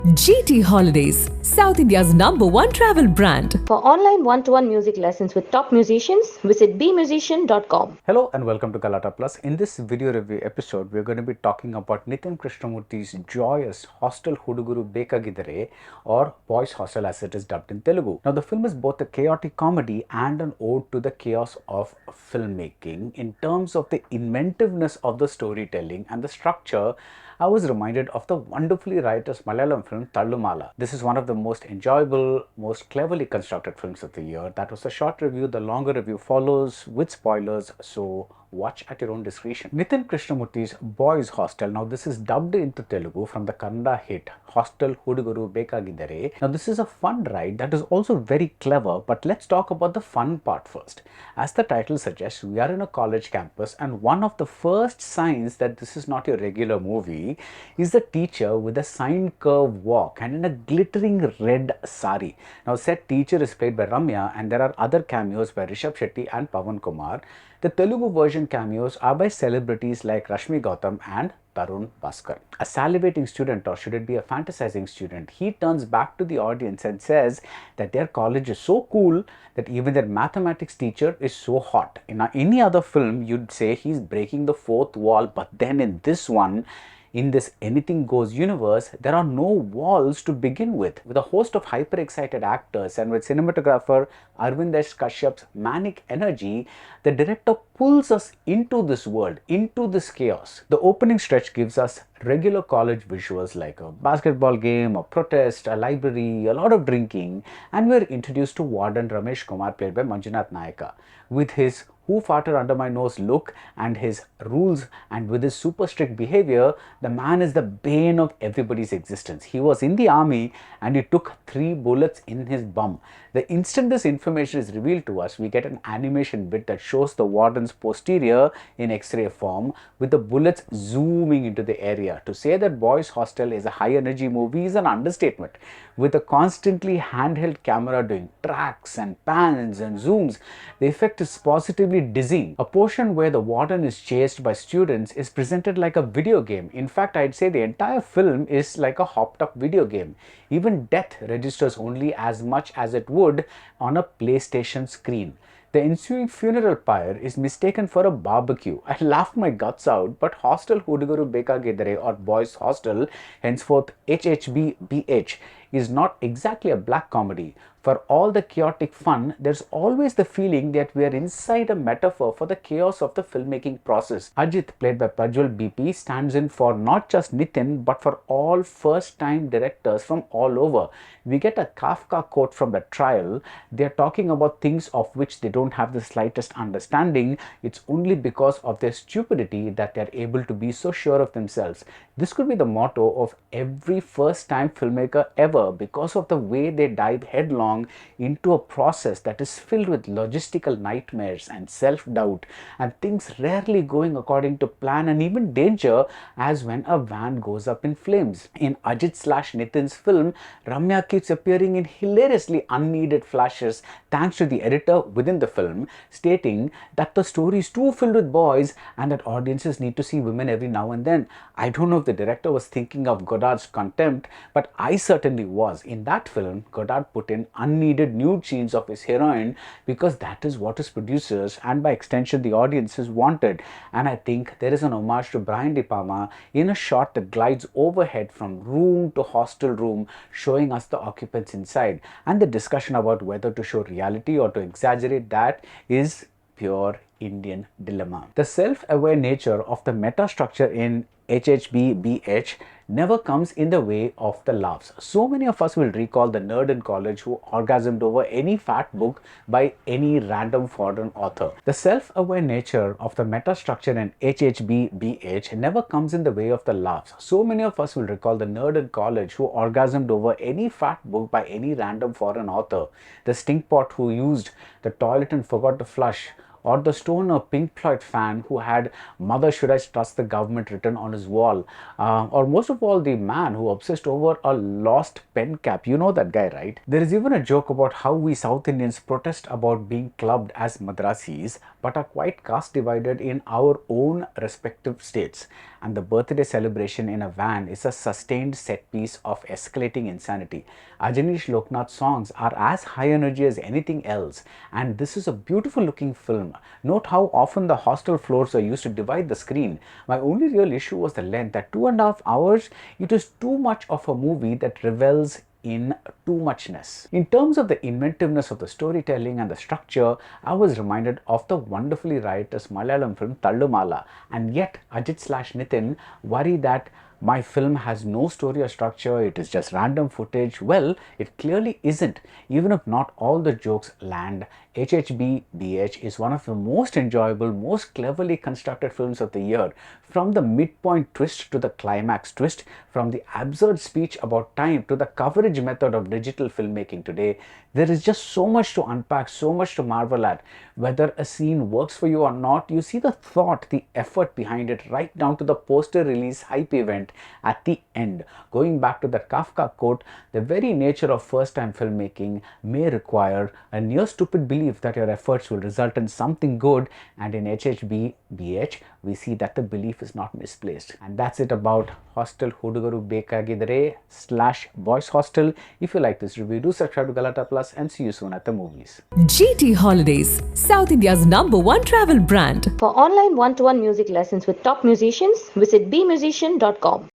GT Holidays, South India's #1 travel brand. For online one-to-one music lessons with top musicians, visit BMusician.com. Hello and welcome to Kalata Plus. In this video review episode, we're going to be talking about Nithin Krishnamurthy's joyous Hostel Hudugaru Bekagiddare, or Boys Hostel as it is dubbed in Telugu. Now, the film is both a chaotic comedy and an ode to the chaos of filmmaking. In terms of the inventiveness of the storytelling and the structure, I was reminded of the wonderfully writer's Malayalam film Tallumala. This is one of the most enjoyable, most cleverly constructed films of the year. That was a short review. The longer review follows with spoilers, so watch at your own discretion. Nithin Krishnamurthy's Boys Hostel. Now, this is dubbed into Telugu from the Kannada hit Hostel Hudugaru Bekagiddare. Now, this is a fun ride that is also very clever, but let's talk about the fun part first. As the title suggests, we are in a college campus, and one of the first signs that this is not your regular movie is the teacher with a sine curve walk and in a glittering red sari. Now, said teacher is played by Ramya, and there are other cameos by Rishabh Shetty and Pawan Kumar. The Telugu version cameos are by celebrities like Rashmi Gautam and Tarun Bhaskar. A salivating student, or should it be a fantasizing student, he turns back to the audience and says that their college is so cool that even their mathematics teacher is so hot. In any other film, you'd say he's breaking the fourth wall, but then in this one, in this anything goes universe, there are no walls to begin with. With a host of hyper excited actors and with cinematographer Arvindesh Kashyap's manic energy, the director pulls us into this world, into this chaos. The opening stretch gives us regular college visuals like a basketball game, a protest, a library, a lot of drinking, and we're introduced to Warden Ramesh Kumar, played by Manjunath Nayaka. With his who farted under my nose look and his rules, and with his super strict behavior, the man is the bane of everybody's existence. He was in the army and he took 3 bullets in his bum. The instant this information is revealed to us, we get an animation bit that shows the warden's posterior in X-ray form with the bullets zooming into the area. To say that Boys Hostel is a high energy movie is an understatement. With a constantly handheld camera doing tracks and pans and zooms, the effect is positively dizzying. A portion where the warden is chased by students is presented like a video game. In fact, I'd say the entire film is like a hopped up video game. Even death registers only as much as it would on a PlayStation screen. The ensuing funeral pyre is mistaken for a barbecue. I laughed my guts out, but Hostel Hudugaru Bekagiddare, or Boys Hostel, henceforth HHBBH, is not exactly a black comedy. For all the chaotic fun, there's always the feeling that we are inside a metaphor for the chaos of the filmmaking process. Ajit, played by Prajwal BP, stands in for not just Nithin, but for all first-time directors from all over. We get a Kafka quote from the trial. They're talking about things of which they don't have the slightest understanding. It's only because of their stupidity that they're able to be so sure of themselves. This could be the motto of every first-time filmmaker ever, because of the way they dive headlong into a process that is filled with logistical nightmares and self-doubt and things rarely going according to plan, and even danger, as when a van goes up in flames. In Ajit/Nithin's film, Ramya keeps appearing in hilariously unneeded flashes thanks to the editor within the film, stating that the story is too filled with boys and that audiences need to see women every now and then. I don't know if the director was thinking of Godard's Contempt, but I certainly was. In that film, Godard put in unneeded nude scenes of his heroine because that is what his producers and by extension the audiences wanted. And I think there is an homage to Brian De Palma in a shot that glides overhead from room to hostel room, showing us the occupants inside. And the discussion about whether to show reality or to exaggerate that is pure Indian dilemma. The self-aware nature of the meta structure in HHBBH never comes in the way of the laughs. So many of us will recall the nerd in college who orgasmed over any fat book by any random foreign author. The self-aware nature of the meta structure in HHBBH never comes in the way of the laughs. So many of us will recall the nerd in college who orgasmed over any fat book by any random foreign author. The stinkpot who used the toilet and forgot to flush, or the stoner Pink Floyd fan who had "Mother Should I Trust the Government" written on his wall, or most of all the man who obsessed over a lost pen cap. You know that guy, right? There is even a joke about how we South Indians protest about being clubbed as Madrasis, but are quite caste divided in our own respective states. and the birthday celebration in a van is a sustained set piece of escalating insanity. Ajanish Loknath's songs are as high energy as anything else, and this is a beautiful looking film. Note how often the hostel floors are used to divide the screen. My only real issue was the length. At 2.5 hours, it is too much of a movie that revels in too muchness. In terms of the inventiveness of the storytelling and the structure, I was reminded of the wonderfully riotous Malayalam film Tallumala, and yet Ajit/Nithin worry that my film has no story or structure, it is just random footage. Well, it clearly isn't. Even if not all the jokes land, HHBBH is one of the most enjoyable, most cleverly constructed films of the year. From the midpoint twist to the climax twist, from the absurd speech about time to the coverage method of digital filmmaking today, there is just so much to unpack, so much to marvel at. Whether a scene works for you or not, you see the thought, the effort behind it, right down to the poster release hype event at the end. Going back to that Kafka quote, the very nature of first-time filmmaking may require a near stupid belief that your efforts will result in something good, and in HHBBH, we see that the belief is not misplaced. And that's it about Hostel Hudugaru Bekagiddare /Boys Hostel. If you like this review, do subscribe to Galata Plus and see you soon at the movies. GT Holidays, South India's #1 travel brand. For online one-to-one music lessons with top musicians, visit BMusician.com.